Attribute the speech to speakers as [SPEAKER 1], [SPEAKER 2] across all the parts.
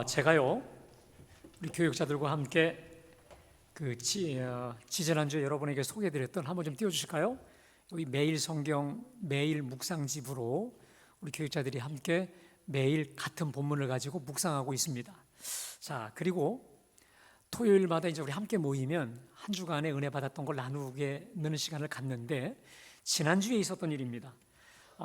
[SPEAKER 1] 제가요 우리 교육자들과 함께 지지난주에 여러분에게 소개해드렸던 한번 좀 띄워주실까요? 여기 매일 성경 매일 묵상집으로 우리 교육자들이 함께 매일 같은 본문을 가지고 묵상하고 있습니다. 자, 그리고 토요일마다 이제 우리 함께 모이면 한 주간의 은혜 받았던 걸 나누는 시간을 갖는데, 지난주에 있었던 일입니다.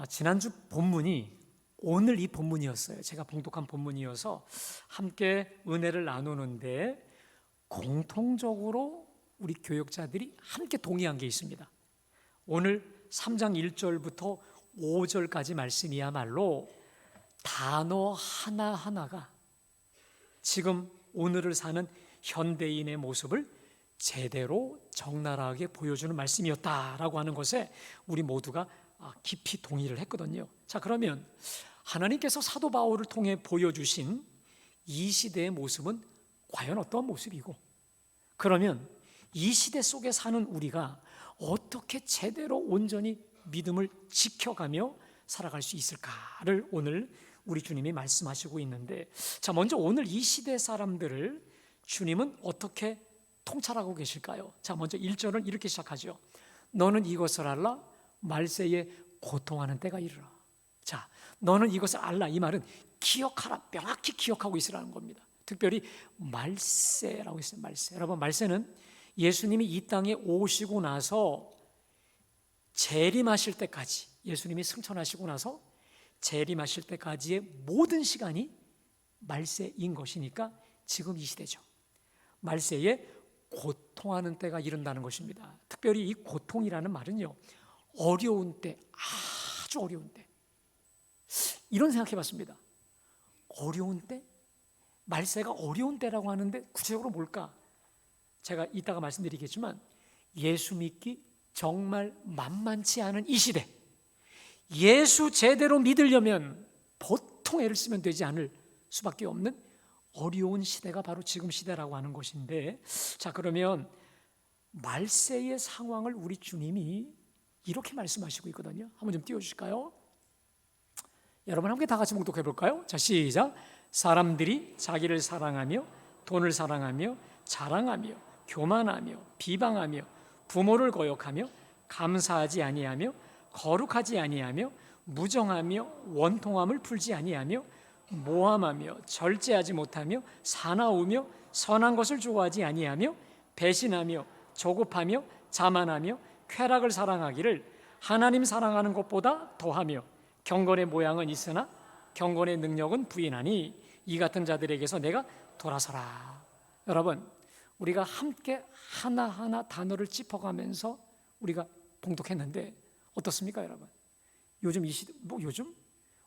[SPEAKER 1] 지난주 본문이 오늘 이 본문이었어요. 제가 봉독한 본문이어서 함께 은혜를 나누는데 공통적으로 우리 교육자들이 함께 동의한 게 있습니다. 오늘 3장 1절부터 5절까지 말씀이야말로 단어 하나하나가 지금 오늘을 사는 현대인의 모습을 제대로 적나라하게 보여주는 말씀이었다라고 하는 것에 우리 모두가 깊이 동의를 했거든요. 자, 그러면 하나님께서 사도 바울을 통해 보여주신 이 시대의 모습은 과연 어떤 모습이고, 그러면 이 시대 속에 사는 우리가 어떻게 제대로 온전히 믿음을 지켜가며 살아갈 수 있을까를 오늘 우리 주님이 말씀하시고 있는데, 자, 먼저 오늘 이 시대 사람들을 주님은 어떻게 통찰하고 계실까요? 자, 먼저 1절은 이렇게 시작하죠. 너는 이것을 알라, 말세에 고통하는 때가 이르라. 자, 너는 이것을 알라, 이 말은 기억하라, 명확히 기억하고 있으라는 겁니다. 특별히 말세라고 했어요. 말세. 여러분, 말세는 예수님이 이 땅에 오시고 나서 재림하실 때까지, 예수님이 승천하시고 나서 재림하실 때까지의 모든 시간이 말세인 것이니까 지금 이 시대죠. 말세에 고통하는 때가 이른다는 것입니다. 특별히 이 고통이라는 말은요, 어려운 때, 아주 어려운 때, 이런 생각해 봤습니다. 어려운 때? 말세가 어려운 때라고 하는데 구체적으로 뭘까? 제가 이따가 말씀드리겠지만 예수 믿기 정말 만만치 않은 이 시대, 예수 제대로 믿으려면 보통 애를 쓰면 되지 않을 수밖에 없는 어려운 시대가 바로 지금 시대라고 하는 것인데, 자, 그러면 말세의 상황을 우리 주님이 이렇게 말씀하시고 있거든요. 한번 좀 띄워주실까요? 여러분 함께 다 같이 묵독해 볼까요? 자, 시작. 사람들이 자기를 사랑하며 돈을 사랑하며 자랑하며 교만하며 비방하며 부모를 거역하며 감사하지 아니하며 거룩하지 아니하며 무정하며 원통함을 풀지 아니하며 모함하며 절제하지 못하며 사나우며 선한 것을 좋아하지 아니하며 배신하며 조급하며 자만하며 쾌락을 사랑하기를 하나님 사랑하는 것보다 더하며 경건의 모양은 있으나 경건의 능력은 부인하니 이 같은 자들에게서 내가 돌아서라. 여러분, 우리가 함께 하나하나 단어를 짚어가면서 우리가 봉독했는데 어떻습니까, 여러분? 요즘 이 시대, 요즘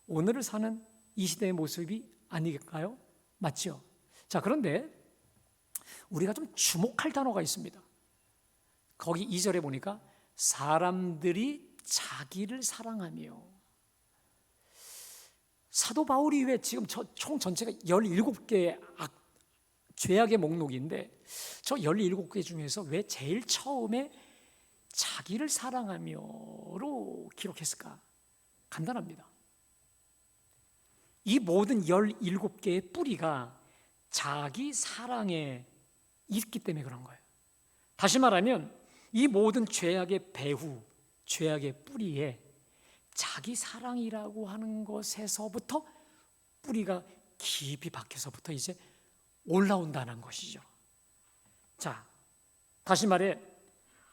[SPEAKER 1] 오늘을 사는 이 시대의 모습이 아닐까요? 맞죠? 자, 그런데 우리가 좀 주목할 단어가 있습니다. 거기 2절에 보니까 사람들이 자기를 사랑하며, 사도 바울이 왜 지금 총 전체가 17개의 죄악의 목록인데 저 17개 중에서 왜 제일 처음에 자기를 사랑하며로 기록했을까? 간단합니다. 이 모든 17개의 뿌리가 자기 사랑에 있기 때문에 그런 거예요. 다시 말하면 이 모든 죄악의 배후, 죄악의 뿌리에 자기 사랑이라고 하는 것에서부터 뿌리가 깊이 박혀서부터 이제 올라온다는 것이죠. 자, 다시 말해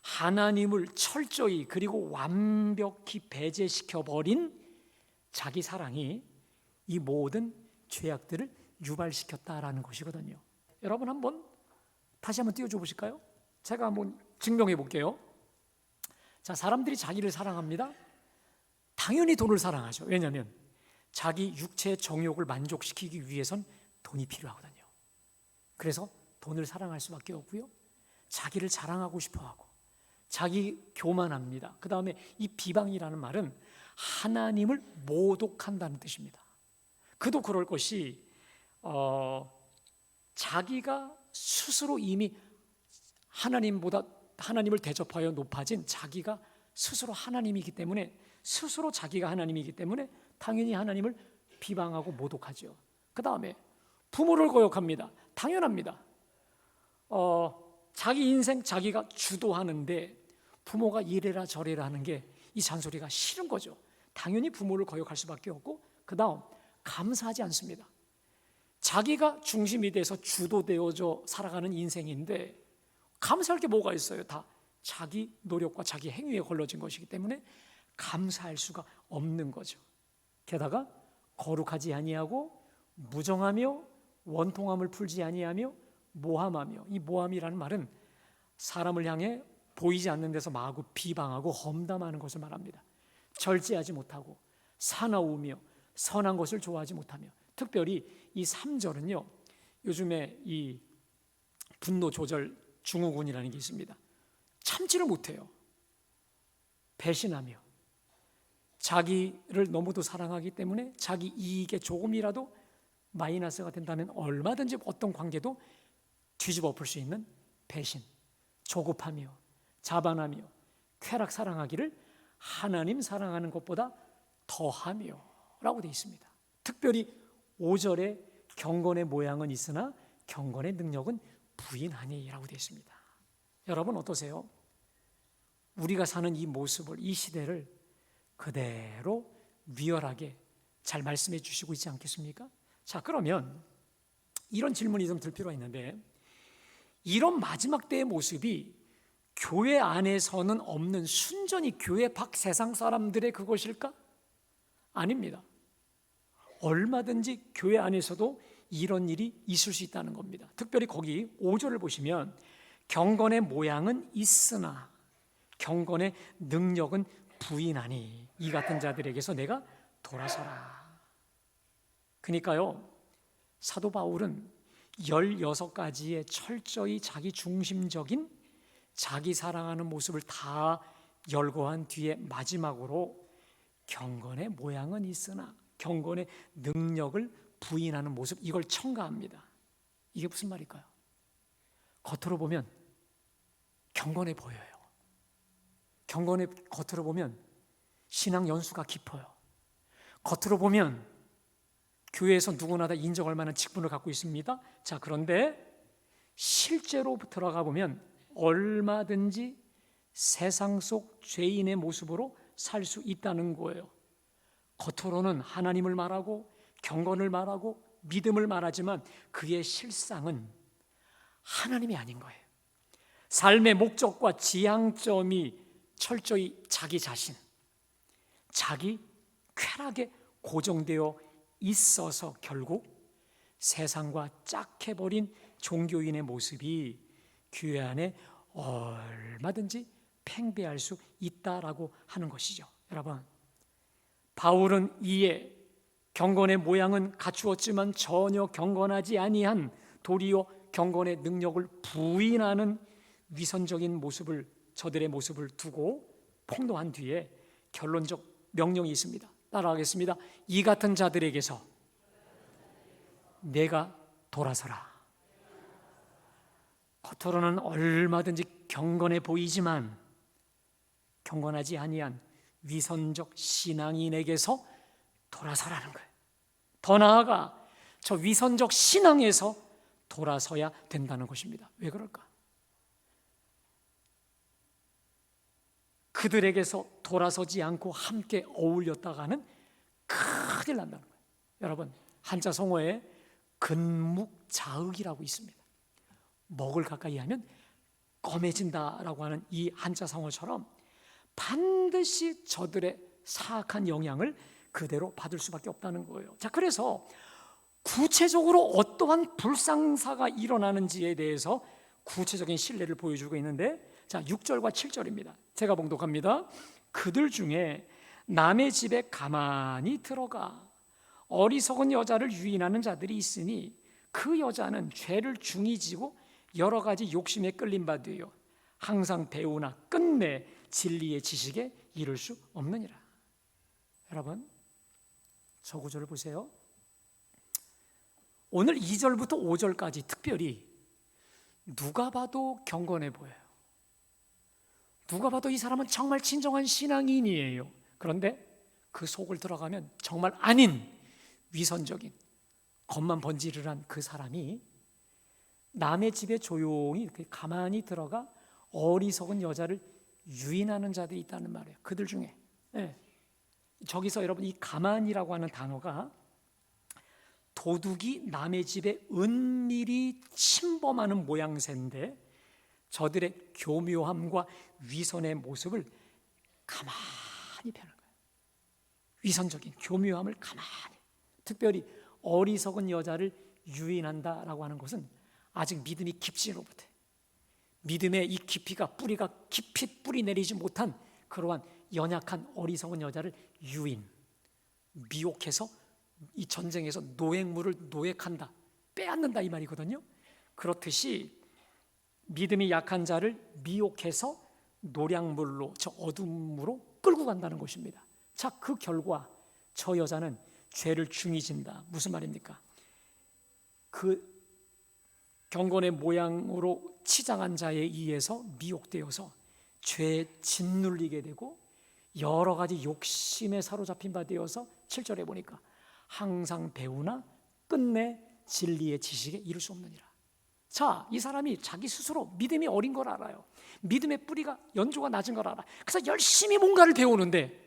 [SPEAKER 1] 하나님을 철저히 그리고 완벽히 배제시켜버린 자기 사랑이 이 모든 죄악들을 유발시켰다라는 것이거든요. 여러분 다시 한번 띄워줘 보실까요? 제가 한번 증명해 볼게요. 자, 사람들이 자기를 사랑합니다. 당연히 돈을 사랑하죠. 왜냐하면 자기 육체의 정욕을 만족시키기 위해선 돈이 필요하거든요. 그래서 돈을 사랑할 수밖에 없고요, 자기를 자랑하고 싶어하고 자기 교만합니다. 그 다음에 이 비방이라는 말은 하나님을 모독한다는 뜻입니다. 그도 그럴 것이 자기가 스스로 이미 하나님을 대접하여 높아진 자기가 스스로 하나님이기 때문에, 스스로 자기가 하나님이기 때문에 당연히 하나님을 비방하고 모독하죠. 그 다음에 부모를 거역합니다. 당연합니다. 자기 인생 자기가 주도하는데 부모가 이래라 저래라 하는 게 이 잔소리가 싫은 거죠. 당연히 부모를 거역할 수밖에 없고, 그 다음 감사하지 않습니다. 자기가 중심이 돼서 주도되어져 살아가는 인생인데 감사할 게 뭐가 있어요? 다 자기 노력과 자기 행위에 걸러진 것이기 때문에 감사할 수가 없는 거죠. 게다가 거룩하지 아니하고 무정하며 원통함을 풀지 아니하며 모함하며, 이 모함이라는 말은 사람을 향해 보이지 않는 데서 마구 비방하고 험담하는 것을 말합니다. 절제하지 못하고 사나우며 선한 것을 좋아하지 못하며, 특별히 이 3절은요, 요즘에 이 분노 조절 증후군이라는 게 있습니다. 참지를 못해요. 배신하며 자기를 너무도 사랑하기 때문에 자기 이익에 조금이라도 마이너스가 된다면 얼마든지 어떤 관계도 뒤집어 엎을 수 있는 배신, 조급하며 자반하며 쾌락 사랑하기를 하나님 사랑하는 것보다 더하며 라고 되어 있습니다. 특별히 5절에 경건의 모양은 있으나 경건의 능력은 부인하니 라고 되어 있습니다. 여러분 어떠세요? 우리가 사는 이 모습을, 이 시대를 그대로 리얼하게 잘 말씀해 주시고 있지 않겠습니까? 자, 그러면 이런 질문이 좀 들 필요가 있는데, 이런 마지막 때의 모습이 교회 안에서는 없는 순전히 교회 밖 세상 사람들의 그것일까? 아닙니다. 얼마든지 교회 안에서도 이런 일이 있을 수 있다는 겁니다. 특별히 거기 5절을 보시면 경건의 모양은 있으나 경건의 능력은 부인하니 이 같은 자들에게서 내가 돌아서라. 그러니까요, 사도 바울은 16가지의 철저히 자기 중심적인 자기 사랑하는 모습을 다 열거한 뒤에 마지막으로 경건의 모양은 있으나 경건의 능력을 부인하는 모습, 이걸 첨가합니다. 이게 무슨 말일까요? 겉으로 보면 경건해 보여요. 겉으로 보면 신앙 연수가 깊어요. 겉으로 보면 교회에서 누구나 다 인정할 만한 직분을 갖고 있습니다. 자, 그런데 실제로 들어가 보면 얼마든지 세상 속 죄인의 모습으로 살 수 있다는 거예요. 겉으로는 하나님을 말하고 경건을 말하고 믿음을 말하지만 그의 실상은 하나님이 아닌 거예요. 삶의 목적과 지향점이 철저히 자기 자신, 자기 쾌락에 고정되어 있어서 결국 세상과 짝해버린 종교인의 모습이 교회 안에 얼마든지 팽배할 수 있다라고 하는 것이죠. 여러분, 바울은 이에 경건의 모양은 갖추었지만 전혀 경건하지 아니한, 도리어 경건의 능력을 부인하는 위선적인 모습을, 저들의 모습을 두고 폭로한 뒤에 결론적 명령이 있습니다. 따라하겠습니다. 이 같은 자들에게서 내가 돌아서라. 겉으로는 얼마든지 경건해 보이지만 경건하지 아니한 위선적 신앙인에게서 돌아서라는 거예요. 더 나아가 저 위선적 신앙에서 돌아서야 된다는 것입니다. 왜 그럴까? 그들에게서 돌아서지 않고 함께 어울렸다가는 큰일 난다는 거예요. 여러분, 한자 성어에 근묵자흑이라고 있습니다. 먹을 가까이 하면 검해진다라고 하는 이 한자 성어처럼 반드시 저들의 사악한 영향을 그대로 받을 수밖에 없다는 거예요. 자, 그래서 구체적으로 어떠한 불상사가 일어나는지에 대해서 구체적인 신뢰를 보여주고 있는데, 자, 6절과 7절입니다. 제가 봉독합니다. 그들 중에 남의 집에 가만히 들어가 어리석은 여자를 유인하는 자들이 있으니 그 여자는 죄를 중히 지고 여러 가지 욕심에 끌린 바 되어 항상 배우나 끝내 진리의 지식에 이를 수 없느니라. 여러분, 저 구절을 보세요. 오늘 2절부터 5절까지 특별히 누가 봐도 경건해 보여요. 누가 봐도 이 사람은 정말 진정한 신앙인이에요. 그런데 그 속을 들어가면 정말 아닌 위선적인, 겉만 번지르르한 그 사람이 남의 집에 조용히 이렇게 가만히 들어가 어리석은 여자를 유인하는 자들이 있다는 말이에요. 그들 중에 저기서 여러분 이 가만이라고 하는 단어가 도둑이 남의 집에 은밀히 침범하는 모양새인데 저들의 교묘함과 위선의 모습을 가만히 펴는 거예요. 위선적인 교묘함을 가만히, 특별히 어리석은 여자를 유인한다라고 하는 것은 아직 믿음이 깊지는 못해. 믿음의 이 깊이가 뿌리가 깊이 뿌리 내리지 못한 그러한 연약한 어리석은 여자를 유인, 미혹해서 이 전쟁에서 노획물을 노획한다, 빼앗는다 이 말이거든요. 그렇듯이 믿음이 약한 자를 미혹해서 노략물로, 저 어둠으로 끌고 간다는 것입니다. 자, 그 결과 저 여자는 죄를 중히 진다. 무슨 말입니까? 그 경건의 모양으로 치장한 자에 의해서 미혹되어서 죄에 짓눌리게 되고 여러 가지 욕심에 사로잡힌 바 되어서 7절에 보니까 항상 배우나 끝내 진리의 지식에 이를 수 없느니라. 자, 이 사람이 자기 스스로 믿음이 어린 걸 알아요. 믿음의 뿌리가 연조가 낮은 걸 알아. 그래서 열심히 뭔가를 배우는데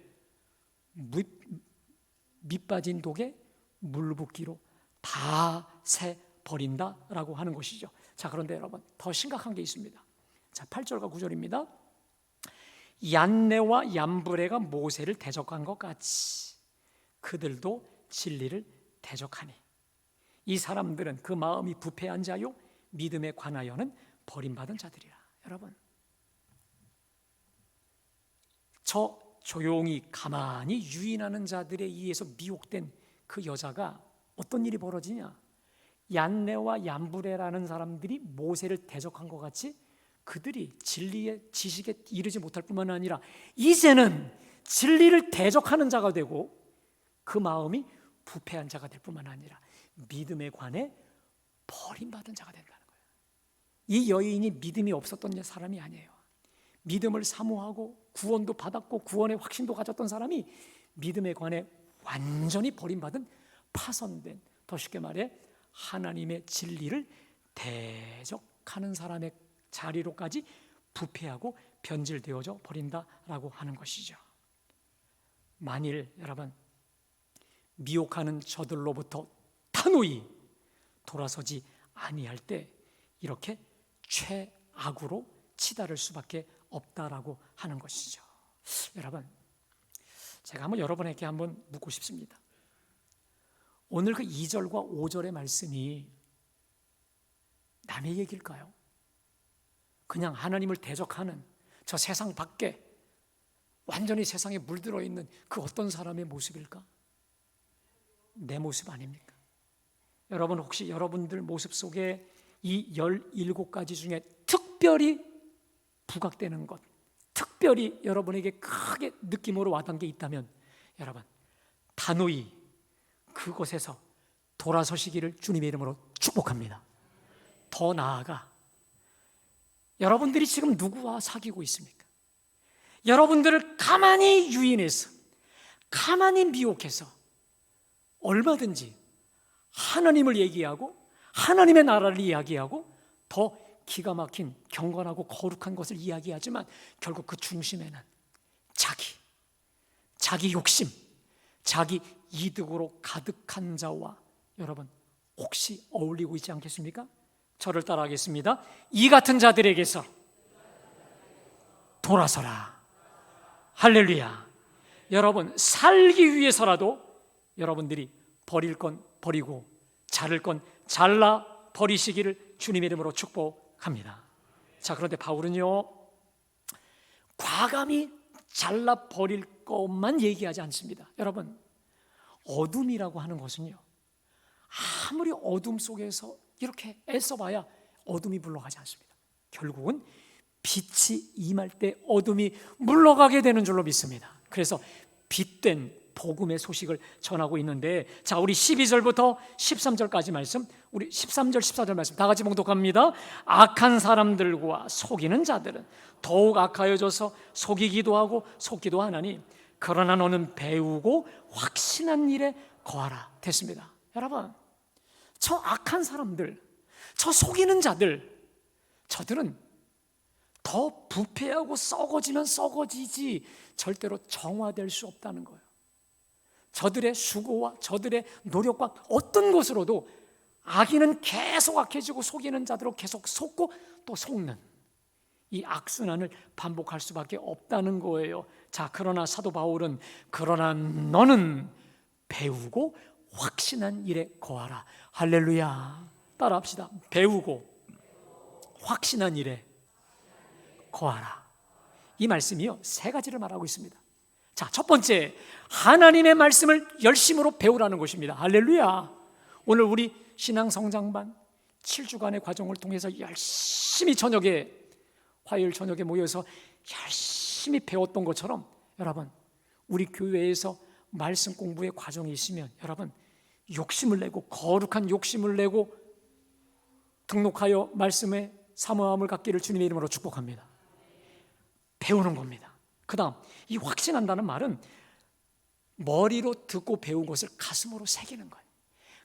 [SPEAKER 1] 밑빠진 독에 물 붓기로 다 새버린다라고 하는 것이죠. 자, 그런데 여러분 더 심각한 게 있습니다. 자, 8절과 9절입니다. 얀네와 얀브레가 모세를 대적한 것 같이 그들도 진리를 대적하니 이 사람들은 그 마음이 부패한 자요 믿음에 관하여는 버림받은 자들이라. 여러분, 저 조용히 가만히 유인하는 자들에 의해서 미혹된 그 여자가 어떤 일이 벌어지냐? 얀네와 얀브레라는 사람들이 모세를 대적한 것 같이 그들이 진리의 지식에 이르지 못할 뿐만 아니라 이제는 진리를 대적하는 자가 되고 그 마음이 부패한 자가 될 뿐만 아니라 믿음에 관해 버림받은 자가 된다는 거예요. 이 여인이 믿음이 없었던 사람이 아니에요. 믿음을 사모하고 구원도 받았고 구원의 확신도 가졌던 사람이 믿음에 관해 완전히 버림받은, 파손된, 더 쉽게 말해 하나님의 진리를 대적하는 사람의 자리로까지 부패하고 변질되어져 버린다라고 하는 것이죠. 만일 여러분 미혹하는 저들로부터 단호히 돌아서지 아니할 때 이렇게 최악으로 치달을 수밖에 없다라고 하는 것이죠. 여러분, 제가 한번 여러분에게 한번 묻고 싶습니다. 오늘 그 2절과 5절의 말씀이 남의 얘기일까요? 그냥 하나님을 대적하는 저 세상 밖에 완전히 세상에 물들어 있는 그 어떤 사람의 모습일까? 내 모습 아닙니까? 여러분, 혹시 여러분들 모습 속에 이 17가지 중에 특별히 부각되는 것, 특별히 여러분에게 크게 느낌으로 와닿은 게 있다면 여러분 단호히 그곳에서 돌아서시기를 주님의 이름으로 축복합니다. 더 나아가 여러분들이 지금 누구와 사귀고 있습니까? 여러분들을 가만히 유인해서 가만히 미혹해서 얼마든지 하나님을 얘기하고 하나님의 나라를 이야기하고 더 기가 막힌 경건하고 거룩한 것을 이야기하지만 결국 그 중심에는 자기 욕심, 자기 이득으로 가득한 자와 여러분 혹시 어울리고 있지 않겠습니까? 저를 따라하겠습니다. 이 같은 자들에게서 돌아서라. 할렐루야. 여러분 살기 위해서라도 여러분들이 버릴 건 버리고 자를 건 잘라 버리시기를 주님의 이름으로 축복합니다. 자, 그런데 바울은요 과감히 잘라 버릴 것만 얘기하지 않습니다. 여러분, 어둠이라고 하는 것은요 아무리 어둠 속에서 이렇게 애써봐야 어둠이 물러가지 않습니다. 결국은 빛이 임할 때 어둠이 물러가게 되는 줄로 믿습니다. 그래서 빛된 복음의 소식을 전하고 있는데, 자, 우리 12절부터 13절까지 말씀, 우리 13절 14절 말씀 다 같이 봉독합니다. 악한 사람들과 속이는 자들은 더욱 악하여져서 속이기도 하고 속기도 하나니 그러나 너는 배우고 확신한 일에 거하라. 됐습니다. 여러분, 저 악한 사람들, 저 속이는 자들, 저들은 더 부패하고 썩어지면 썩어지지 절대로 정화될 수 없다는 거예요. 저들의 수고와 저들의 노력과 어떤 것으로도 악인은 계속 악해지고 속이는 자들로 계속 속고 또 속는 이 악순환을 반복할 수밖에 없다는 거예요. 자, 그러나 사도 바울은 그러나 너는 배우고 확신한 일에 거하라. 할렐루야. 따라합시다. 배우고 확신한 일에 거하라. 이 말씀이요, 세 가지를 말하고 있습니다. 자, 첫 번째, 하나님의 말씀을 열심으로 배우라는 것입니다. 할렐루야. 오늘 우리 신앙성장반 7주간의 과정을 통해서 열심히 저녁에, 화요일 저녁에 모여서 열심히 배웠던 것처럼 여러분, 우리 교회에서 말씀 공부의 과정이 있으면 여러분, 욕심을 내고 거룩한 욕심을 내고 등록하여 말씀에 사모함을 갖기를 주님의 이름으로 축복합니다. 배우는 겁니다. 그 다음, 이 확신한다는 말은 머리로 듣고 배운 것을 가슴으로 새기는 거예요.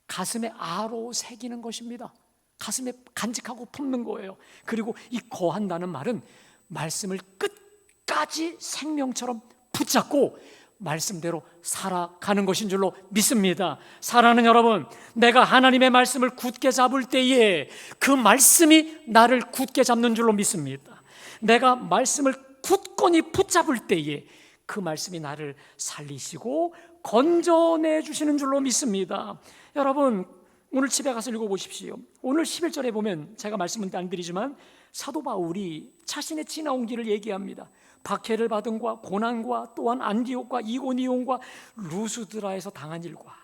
[SPEAKER 1] 가슴에 아로 새기는 것입니다. 가슴에 간직하고 품는 거예요. 그리고 이 거한다는 말은 말씀을 끝까지 생명처럼 붙잡고 말씀대로 살아가는 것인 줄로 믿습니다. 사랑하는 여러분, 내가 하나님의 말씀을 굳게 잡을 때에 그 말씀이 나를 굳게 잡는 줄로 믿습니다. 내가 말씀을 굳건히 붙잡을 때에 그 말씀이 나를 살리시고 건져내 주시는 줄로 믿습니다. 여러분, 오늘 집에 가서 읽어보십시오. 오늘 11절에 보면 제가 말씀은 안 드리지만 사도 바울이 자신의 지나온 길을 얘기합니다. 박해를 받은 과 고난과 또한 안디옥과 이고니온과 루스드라에서 당한 일과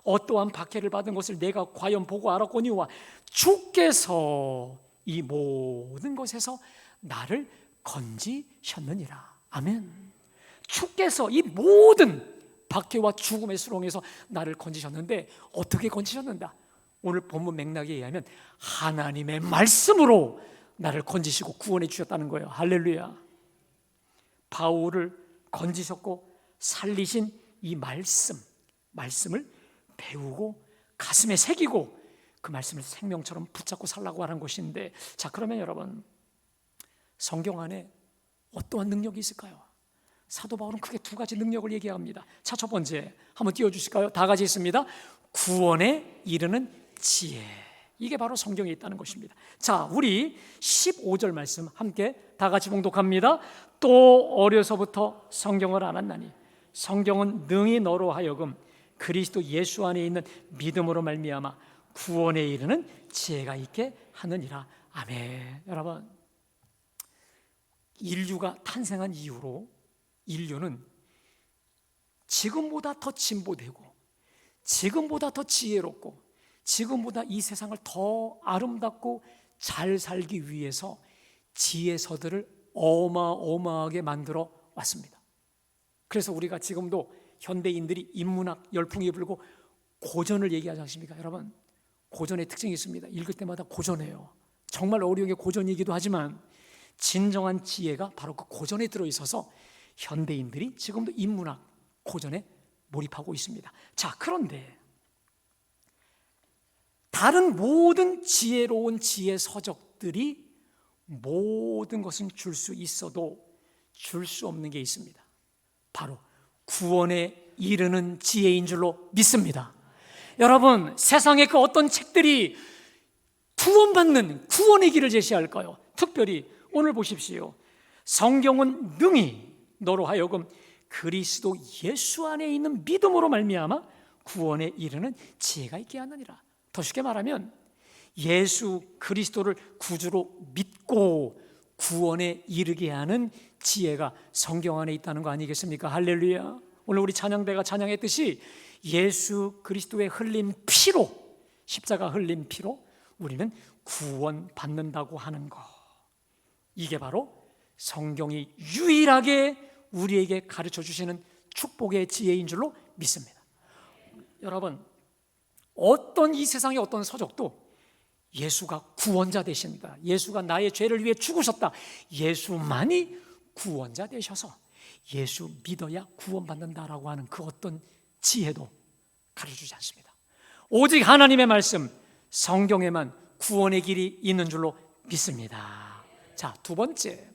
[SPEAKER 1] 어떠한 박해를 받은 것을 내가 과연 보고 알았거니와 주께서 이 모든 것에서 나를 건지셨느니라. 아멘. 주께서 이 모든 박해와 죽음의 수렁에서 나를 건지셨는데 어떻게 건지셨는가? 오늘 본문 맥락에 의하면 하나님의 말씀으로 나를 건지시고 구원해 주셨다는 거예요. 할렐루야. 바울을 건지셨고 살리신 이 말씀을 배우고 가슴에 새기고 그 말씀을 생명처럼 붙잡고 살라고 하는 것인데, 자, 그러면 여러분, 성경 안에 어떠한 능력이 있을까요? 사도 바울은 크게 두 가지 능력을 얘기합니다. 자, 첫 번째 한번 띄워주실까요? 다 같이 있습니다. 구원에 이르는 지혜. 이게 바로 성경에 있다는 것입니다. 자, 우리 15절 말씀 함께 다 같이 봉독합니다. 또 어려서부터 성경을 알았나니 성경은 능히 너로 하여금 그리스도 예수 안에 있는 믿음으로 말미암아 구원에 이르는 지혜가 있게 하느니라. 아멘. 여러분, 인류가 탄생한 이후로 인류는 지금보다 더 진보되고 지금보다 더 지혜롭고 지금보다 이 세상을 더 아름답고 잘 살기 위해서 지혜서들을 어마어마하게 만들어 왔습니다. 그래서 우리가 지금도 현대인들이 인문학 열풍이 불고 고전을 얘기하지 않습니까? 여러분, 고전의 특징이 있습니다. 읽을 때마다 고전해요. 정말 어려운 게 고전이기도 하지만 진정한 지혜가 바로 그 고전에 들어있어서 현대인들이 지금도 인문학 고전에 몰입하고 있습니다. 자, 그런데 다른 모든 지혜로운 지혜 서적들이 모든 것은 줄 수 있어도 줄 수 없는 게 있습니다. 바로 구원에 이르는 지혜인 줄로 믿습니다. 여러분, 세상의 그 어떤 책들이 구원받는 구원의 길을 제시할까요? 특별히 오늘 보십시오. 성경은 능히 너로 하여금 그리스도 예수 안에 있는 믿음으로 말미암아 구원에 이르는 지혜가 있게 하느니라. 더 쉽게 말하면 예수 그리스도를 구주로 믿고 구원에 이르게 하는 지혜가 성경 안에 있다는 거 아니겠습니까? 할렐루야. 오늘 우리 찬양대가 찬양했듯이 예수 그리스도의 흘린 피로, 십자가 흘린 피로 우리는 구원받는다고 하는 거, 이게 바로 성경이 유일하게 우리에게 가르쳐 주시는 축복의 지혜인 줄로 믿습니다. 여러분, 어떤 이 세상의 어떤 서적도 예수가 구원자 되신다, 예수가 나의 죄를 위해 죽으셨다, 예수만이 구원자 되셔서 예수 믿어야 구원받는다라고 하는 그 어떤 지혜도 가르쳐주지 않습니다. 오직 하나님의 말씀, 성경에만 구원의 길이 있는 줄로 믿습니다. 자, 두 번째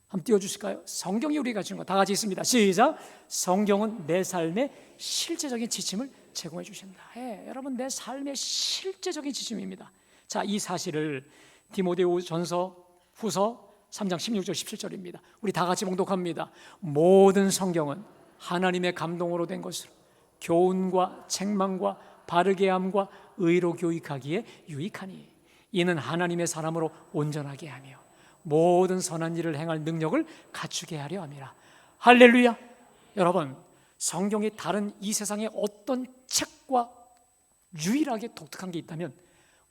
[SPEAKER 1] 한번 띄워주실까요? 성경이 우리가 주는 거 다 같이 있습니다. 시작. 성경은 내 삶의 실제적인 지침을 제공해 주신다. 여러분, 내 삶의 실제적인 지침입니다. 자, 이 사실을 디모데후전서 후서 3장 16절 17절입니다. 우리 다 같이 봉독합니다. 모든 성경은 하나님의 감동으로 된 것으로 교훈과 책망과 바르게 함과 의로 교육하기에 유익하니 이는 하나님의 사람으로 온전하게 하며 모든 선한 일을 행할 능력을 갖추게 하려 함이라. 할렐루야. 여러분, 성경이 다른 이 세상의 어떤 책과 유일하게 독특한 게 있다면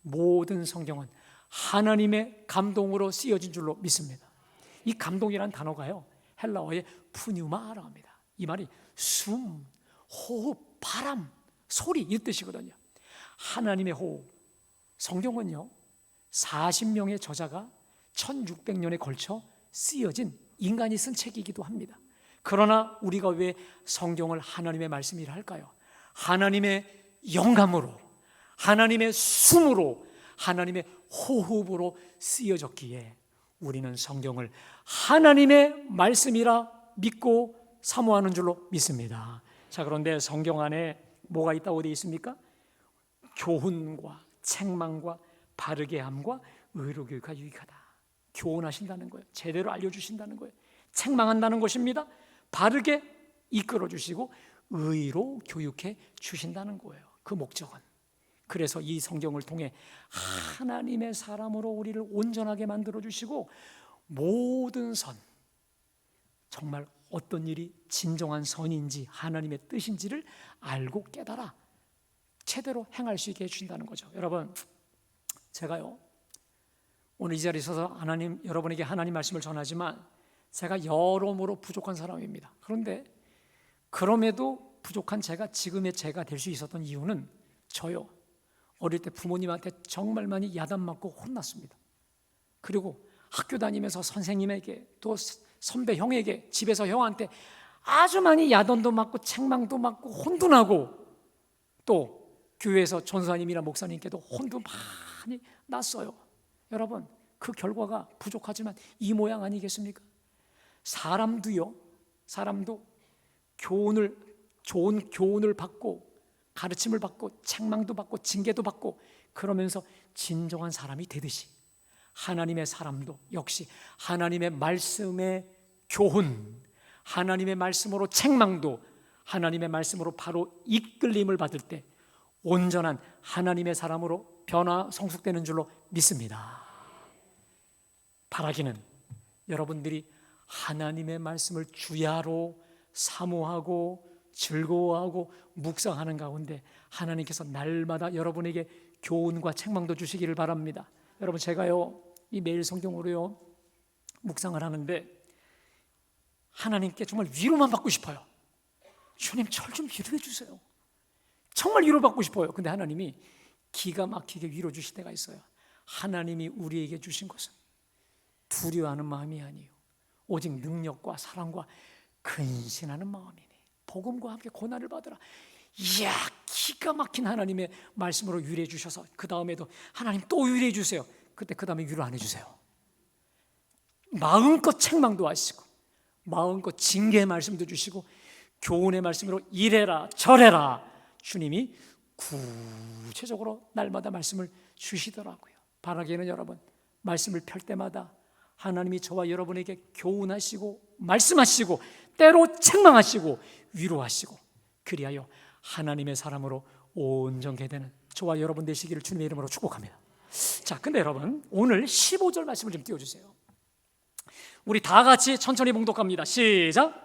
[SPEAKER 1] 모든 성경은 하나님의 감동으로 쓰여진 줄로 믿습니다. 이 감동이라는 단어가요, 헬라어의 푸뉴마라고 합니다. 이 말이 숨, 호흡, 바람, 소리 이 뜻이거든요. 하나님의 호흡. 성경은요 40명의 저자가 1600년에 걸쳐 쓰여진 인간이 쓴 책이기도 합니다. 그러나 우리가 왜 성경을 하나님의 말씀이라 할까요? 하나님의 영감으로, 하나님의 숨으로, 하나님의 호흡으로 쓰여졌기에 우리는 성경을 하나님의 말씀이라 믿고 사모하는 줄로 믿습니다. 자, 그런데 성경 안에 뭐가 있다고 되어 있습니까? 교훈과 책망과 바르게 함과 의로 교육하 유익하다. 교훈하신다는 거예요. 제대로 알려주신다는 거예요. 책망한다는 것입니다. 바르게 이끌어 주시고 의로 교육해 주신다는 거예요. 그 목적은. 그래서 이 성경을 통해 하나님의 사람으로 우리를 온전하게 만들어 주시고 모든 선, 정말 어떤 일이 진정한 선인지 하나님의 뜻인지를 알고 깨달아 제대로 행할 수 있게 해주신다는 거죠. 여러분, 제가요 오늘 이 자리에 서서 하나님, 여러분에게 하나님 말씀을 전하지만 제가 여러모로 부족한 사람입니다. 그런데 그럼에도 부족한 제가 지금의 제가 될 수 있었던 이유는 저요, 어릴 때 부모님한테 정말 많이 야단 맞고 혼났습니다. 그리고 학교 다니면서 선생님에게 또 선배 형에게, 집에서 형한테 아주 많이 야단도 맞고 책망도 맞고 혼도 나고, 또 교회에서 전사님이나 목사님께도 혼도 많이 났어요. 여러분, 그 결과가 부족하지만 이 모양 아니겠습니까? 사람도 좋은 교훈을 받고 가르침을 받고 책망도 받고 징계도 받고 그러면서 진정한 사람이 되듯이 하나님의 사람도 역시 하나님의 말씀의 교훈, 하나님의 말씀으로 책망도, 하나님의 말씀으로 바로 이끌림을 받을 때 온전한 하나님의 사람으로 변화 성숙되는 줄로 믿습니다. 바라기는 여러분들이 하나님의 말씀을 주야로 사모하고 즐거워하고 묵상하는 가운데 하나님께서 날마다 여러분에게 교훈과 책망도 주시기를 바랍니다. 여러분, 제가요 이 매일 성경으로요 묵상을 하는데 하나님께 정말 위로만 받고 싶어요. 주님, 절 좀 위로해 주세요. 정말 위로받고 싶어요. 근데 하나님이 기가 막히게 위로 주실 때가 있어요. 하나님이 우리에게 주신 것은 두려워하는 마음이 아니에요, 오직 능력과 사랑과 근신하는 마음이니 복음과 함께 고난을 받으라. 이야, 기가 막힌 하나님의 말씀으로 위로해 주셔서 그 다음에도 하나님 또 위로해 주세요. 그때 그 다음에 위로 안 해주세요. 마음껏 책망도 하시고 마음껏 징계의 말씀도 주시고 교훈의 말씀으로 이래라 저래라 주님이 구체적으로 날마다 말씀을 주시더라고요. 바라기는 여러분, 말씀을 펼 때마다 하나님이 저와 여러분에게 교훈하시고 말씀하시고 때로 책망하시고 위로하시고 그리하여 하나님의 사람으로 온전케 되는 저와 여러분 되시기를 주님의 이름으로 축복합니다. 자, 근데 여러분, 오늘 15절 말씀을 좀 띄워주세요. 우리 다 같이 천천히 봉독합니다. 시작.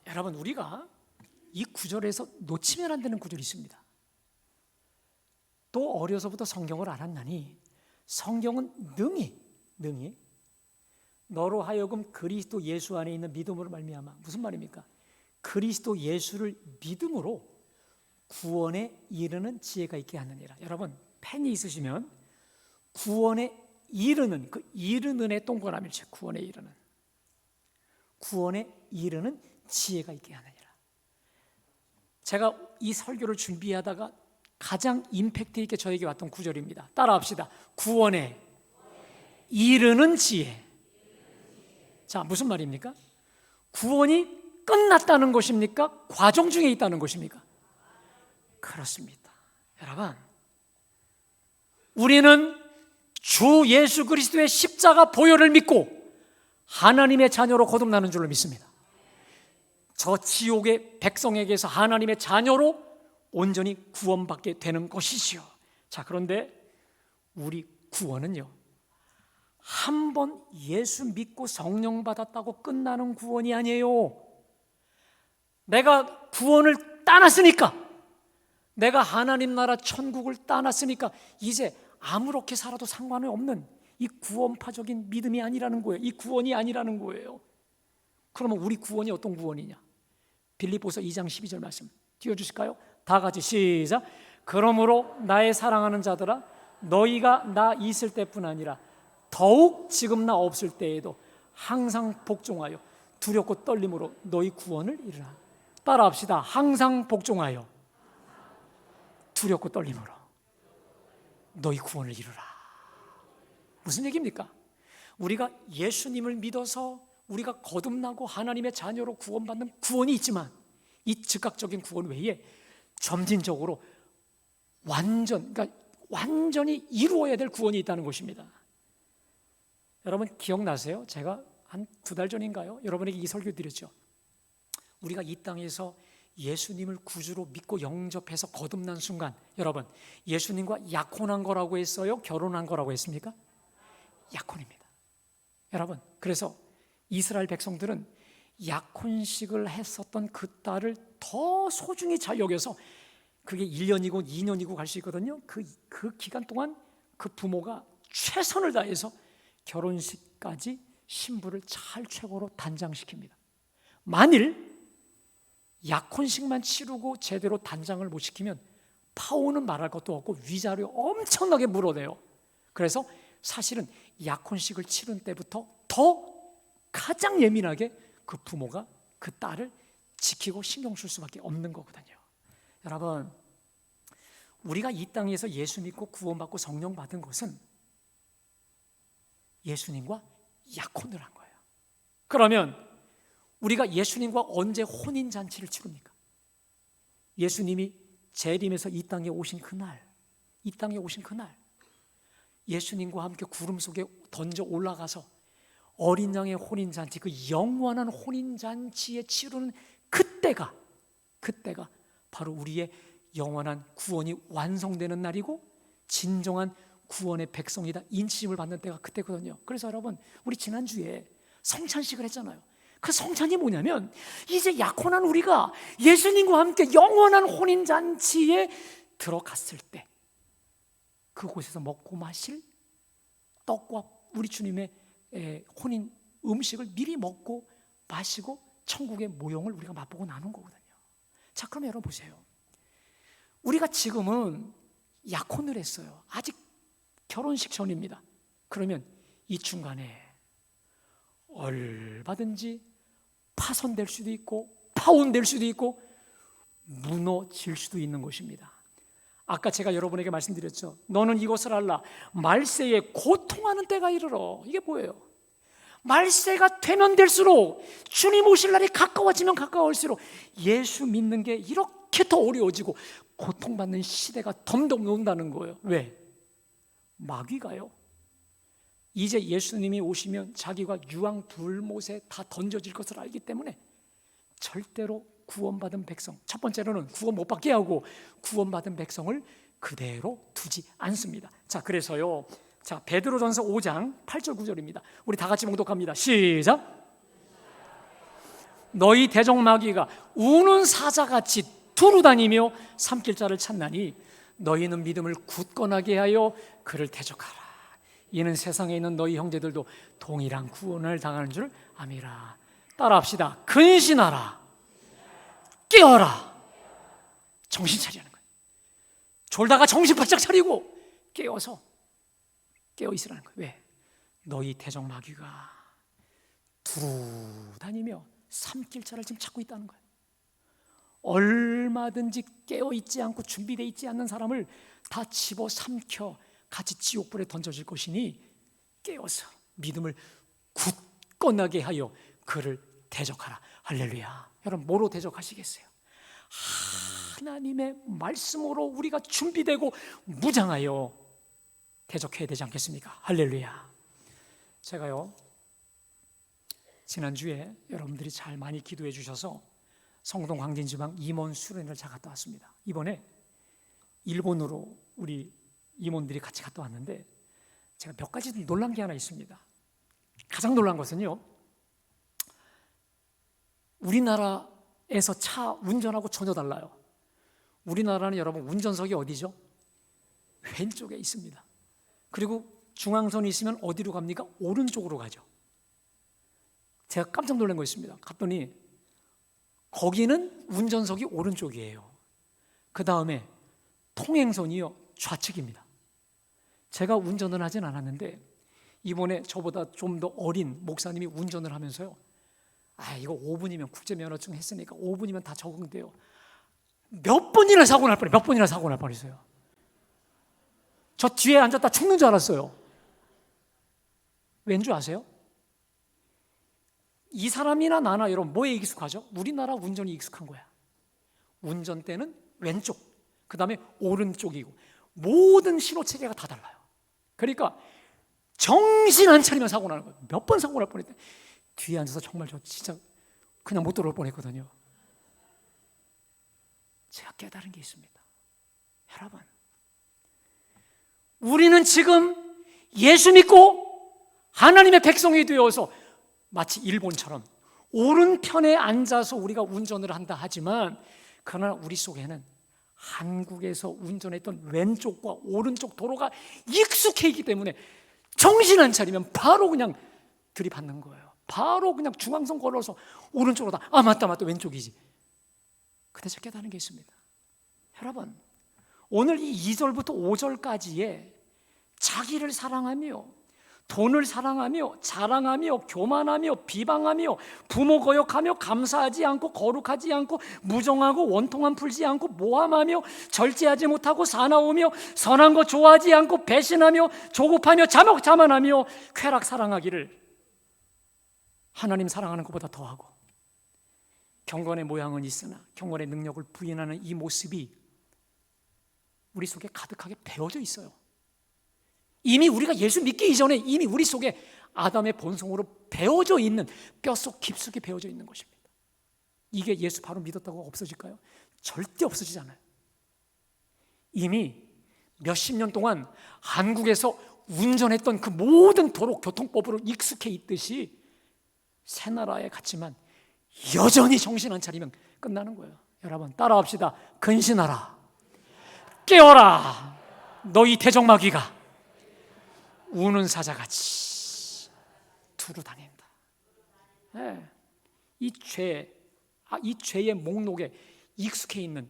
[SPEAKER 1] 여러분, 우리가 이 구절에서 놓치면 안 되는 구절이 있습니다. 또 어려서부터 성경을 알았나니 성경은 능히 너로 하여금 그리스도 예수 안에 있는 믿음으로 말미암아. 무슨 말입니까? 그리스도 예수를 믿음으로 구원에 이르는 지혜가 있게 하느니라. 여러분, 펜이 있으시면 구원에 이르는, 그 이르는의 동그라미를 쳐요. 구원에 이르는. 구원에 이르는 지혜가 있게 하느니라. 제가 이 설교를 준비하다가 가장 임팩트 있게 저에게 왔던 구절입니다. 따라합시다. 구원에 이르는 지혜. 자, 무슨 말입니까? 구원이 끝났다는 것입니까? 과정 중에 있다는 것입니까? 그렇습니다. 여러분, 우리는 주 예수 그리스도의 십자가 보혈을 믿고 하나님의 자녀로 거듭나는 줄로 믿습니다. 저 지옥의 백성에게서 하나님의 자녀로 온전히 구원받게 되는 것이지요. 자, 그런데 우리 구원은요, 한 번 예수 믿고 성령 받았다고 끝나는 구원이 아니에요. 내가 구원을 따놨으니까, 내가 하나님 나라 천국을 따놨으니까 이제 아무렇게 살아도 상관이 없는 이 구원파적인 믿음이 아니라는 거예요. 이 구원이 아니라는 거예요. 그러면 우리 구원이 어떤 구원이냐? 빌립보서 2장 12절 말씀 띄워주실까요? 다 같이 시작. 그러므로 나의 사랑하는 자들아, 너희가 나 있을 때뿐 아니라 더욱 지금 나 없을 때에도 항상 복종하여 두렵고 떨림으로 너희 구원을 이루라. 따라합시다. 항상 복종하여 두렵고 떨림으로 너희 구원을 이루라. 무슨 얘기입니까? 우리가 예수님을 믿어서 우리가 거듭나고 하나님의 자녀로 구원받는 구원이 있지만, 이 즉각적인 구원 외에 점진적으로 완전히 이루어야 될 구원이 있다는 것입니다. 여러분 기억나세요? 제가 한 2달 전인가요? 여러분에게 이 설교 드렸죠. 우리가 이 땅에서 예수님을 구주로 믿고 영접해서 거듭난 순간, 여러분 예수님과 약혼한 거라고 했어요? 결혼한 거라고 했습니까? 약혼입니다. 여러분, 그래서 이스라엘 백성들은 약혼식을 했었던 그 딸을 더 소중히 잘 여겨서, 그게 1년이고 2년이고 갈 수 있거든요. 그 기간 동안 그 부모가 최선을 다해서 결혼식까지 신부를 잘 최고로 단장시킵니다. 만일 약혼식만 치르고 제대로 단장을 못 시키면 파혼은 말할 것도 없고 위자료 엄청나게 물어내요. 그래서 사실은 약혼식을 치른 때부터 더 가장 예민하게 그 부모가 그 딸을 지키고 신경 쓸 수밖에 없는 거거든요. 여러분, 우리가 이 땅에서 예수 믿고 구원받고 성령 받은 것은 예수님과 약혼을 한 거예요. 그러면 우리가 예수님과 언제 혼인잔치를 치릅니까? 예수님이 재림에서 이 땅에 오신 그날, 예수님과 함께 구름 속에 던져 올라가서 어린 양의 혼인잔치, 그 영원한 혼인잔치에 치르는 그때가 바로 우리의 영원한 구원이 완성되는 날이고 진정한 구원의 백성이다 인치심을 받는 때가 그때거든요. 그래서 여러분, 우리 지난주에 성찬식을 했잖아요. 그 성찬이 뭐냐면, 이제 약혼한 우리가 예수님과 함께 영원한 혼인잔치에 들어갔을 때 그곳에서 먹고 마실 떡과 우리 주님의 혼인 음식을 미리 먹고 마시고 천국의 모형을 우리가 맛보고 나눈 거거든요. 자, 그럼 여러분 보세요. 우리가 지금은 약혼을 했어요. 아직 결혼식 전입니다. 그러면 이 중간에 얼마든지 파손될 수도 있고 파혼될 수도 있고 무너질 수도 있는 것입니다. 아까 제가 여러분에게 말씀드렸죠. 너는 이것을 알라. 말세에 고통하는 때가 이르러. 이게 뭐예요? 말세가 되면 될수록, 주님 오실 날이 가까워지면 가까울수록 예수 믿는 게 이렇게 더 어려워지고 고통받는 시대가 덤덤 온다는 거예요. 왜? 마귀가요, 이제 예수님이 오시면 자기가 유황 불못에 다 던져질 것을 알기 때문에 절대로 구원받은 백성, 첫 번째로는 구원 못 받게 하고 구원받은 백성을 그대로 두지 않습니다. 자, 그래서요, 자, 베드로전서 5장 8절 9절입니다. 우리 다 같이 봉독합니다. 시작. 너희 대적 마귀가 우는 사자같이 두루다니며 삼킬 자를 찾나니 너희는 믿음을 굳건하게 하여 그를 대적하라. 이는 세상에 있는 너희 형제들도 동일한 구원을 당하는 줄 아미라. 따라합시다. 근신하라. 깨어라. 정신 차리는 거예요. 졸다가 정신 바짝 차리고 깨어서 깨어 있으라는 거예요. 왜? 너희 대적 마귀가 두루다니며 다니며 삼킬차를 지금 찾고 있다는 거예요. 얼마든지 깨어있지 않고 준비되어 있지 않는 사람을 다 집어삼켜 같이 지옥불에 던져질 것이니 깨어서 믿음을 굳건하게 하여 그를 대적하라. 할렐루야. 여러분, 뭐로 대적하시겠어요? 하나님의 말씀으로 우리가 준비되고 무장하여 대적해야 되지 않겠습니까? 할렐루야. 제가요, 지난주에 여러분들이 잘 많이 기도해 주셔서 성동 광진지방 임원 수련회를 잘 갔다 왔습니다. 이번에 일본으로 우리 임원들이 같이 갔다 왔는데 제가 몇 가지 놀란 게 하나 있습니다. 가장 놀란 것은요, 우리나라에서 차 운전하고 전혀 달라요. 우리나라는 여러분 운전석이 어디죠? 왼쪽에 있습니다. 그리고 중앙선이 있으면 어디로 갑니까? 오른쪽으로 가죠. 제가 깜짝 놀란 거 있습니다. 갔더니 거기는 운전석이 오른쪽이에요. 그 다음에 통행선이요, 좌측입니다. 제가 운전을 하진 않았는데 이번에 저보다 좀 더 어린 목사님이 운전을 하면서요, 이거 5분이면 국제면허증 했으니까 5분이면 다 적응돼요. 몇 번이나 사고 날 뻔했어요. 저 뒤에 앉았다 죽는 줄 알았어요. 왠 줄 아세요? 이 사람이나 나나 여러분 뭐에 익숙하죠? 우리나라 운전이 익숙한 거야. 운전대는 왼쪽, 그 다음에 오른쪽이고 모든 신호체계가 다 달라요. 그러니까 정신 안 차리면 사고 나는 거예요. 몇 번 사고 날 뻔했대. 뒤에 앉아서 정말 저 진짜 그냥 못 들어올 뻔했거든요. 제가 깨달은 게 있습니다. 여러분, 우리는 지금 예수 믿고 하나님의 백성이 되어서 마치 일본처럼 오른편에 앉아서 우리가 운전을 한다 하지만, 그러나 우리 속에는 한국에서 운전했던 왼쪽과 오른쪽 도로가 익숙해 있기 때문에 정신 안 차리면 바로 그냥 들이받는 거예요. 바로 그냥 중앙선 걸어서 오른쪽으로 다, 맞다 왼쪽이지. 그때 제가 깨달은 게 있습니다. 여러분, 오늘 이 2절부터 5절까지에 자기를 사랑하며 돈을 사랑하며 자랑하며 교만하며 비방하며 부모 거역하며 감사하지 않고 거룩하지 않고 무정하고 원통함 풀지 않고 모함하며 절제하지 못하고 사나우며 선한 거 좋아하지 않고 배신하며 조급하며 자만하며 쾌락 사랑하기를 하나님 사랑하는 것보다 더하고, 경건의 모양은 있으나 경건의 능력을 부인하는 이 모습이 우리 속에 가득하게 배어져 있어요. 이미 우리가 예수 믿기 이전에 이미 우리 속에 아담의 본성으로 배어져 있는, 뼛속 깊숙이 배어져 있는 것입니다. 이게 예수 바로 믿었다고 없어질까요? 절대 없어지지 않아요. 이미 몇십 년 동안 한국에서 운전했던 그 모든 도로 교통법으로 익숙해 있듯이 새 나라에 갔지만 여전히 정신 안 차리면 끝나는 거예요. 여러분 따라합시다. 근신하라, 깨어라, 너희 대적마귀가 우는 사자같이 두루 다닌다. 네. 이 죄의 목록에 익숙해 있는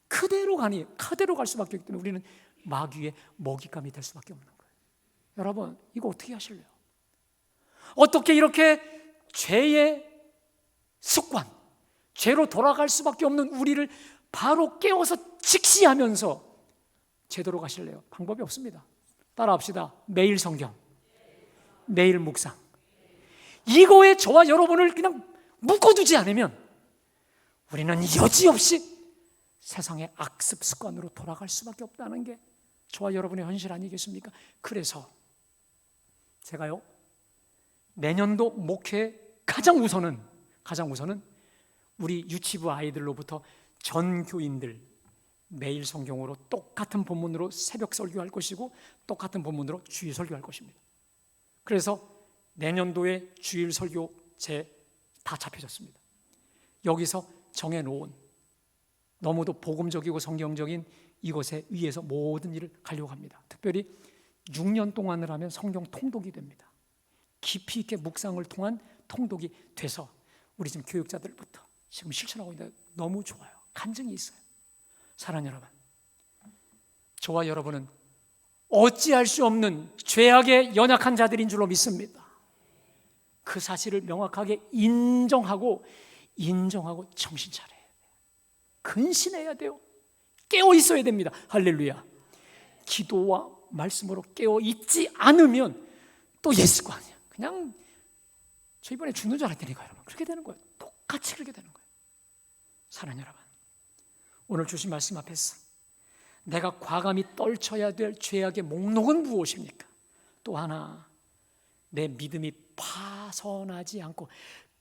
[SPEAKER 1] 그대로 갈 수밖에 없기 때문에 우리는 마귀의 먹잇감이 될 수밖에 없는 거예요. 여러분 이거 어떻게 하실래요? 어떻게 이렇게 죄의 습관, 죄로 돌아갈 수밖에 없는 우리를 바로 깨워서 직시하면서 제대로 가실래요? 방법이 없습니다. 따라합시다. 매일 성경, 매일 묵상. 이거에 저와 여러분을 그냥 묶어두지 않으면 우리는 여지없이 세상의 악습 습관으로 돌아갈 수밖에 없다는 게 저와 여러분의 현실 아니겠습니까? 그래서 제가요, 내년도 목회 가장 우선은 우리 유치부 아이들로부터 전 교인들 매일 성경으로 똑같은 본문으로 새벽 설교할 것이고 똑같은 본문으로 주일 설교할 것입니다. 그래서 내년도에 주일 설교 다 잡혀졌습니다. 여기서 정해놓은 너무도 복음적이고 성경적인 이것에 의해서 모든 일을 가려고 합니다. 특별히 6년 동안을 하면 성경 통독이 됩니다. 깊이 있게 묵상을 통한 통독이 돼서 우리 지금 교육자들부터 지금 실천하고 있는데 너무 좋아요. 간증이 있어요. 사랑하는 여러분, 저와 여러분은 어찌할 수 없는 죄악에 연약한 자들인 줄로 믿습니다. 그 사실을 명확하게 인정하고 정신 차려야 돼요. 근신해야 돼요. 깨어 있어야 됩니다. 할렐루야. 기도와 말씀으로 깨어 있지 않으면 또 예수가 아니야. 그냥 저 이번에 죽는 줄 알았다니까 여러분. 그렇게 되는 거예요. 똑같이 그렇게 되는 거예요. 사랑하는 여러분, 오늘 주신 말씀 앞에서 내가 과감히 떨쳐야 될 죄악의 목록은 무엇입니까? 또 하나, 내 믿음이 파손하지 않고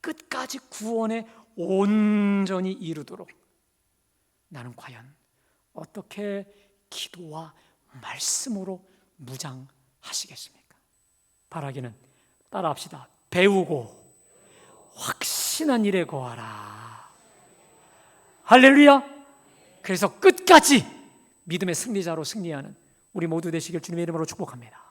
[SPEAKER 1] 끝까지 구원에 온전히 이르도록 나는 과연 어떻게 기도와 말씀으로 무장하시겠습니까? 바라기는 따라합시다. 배우고 확신한 일에 거하라. 할렐루야. 그래서 끝까지 믿음의 승리자로 승리하는 우리 모두 되시길 주님의 이름으로 축복합니다.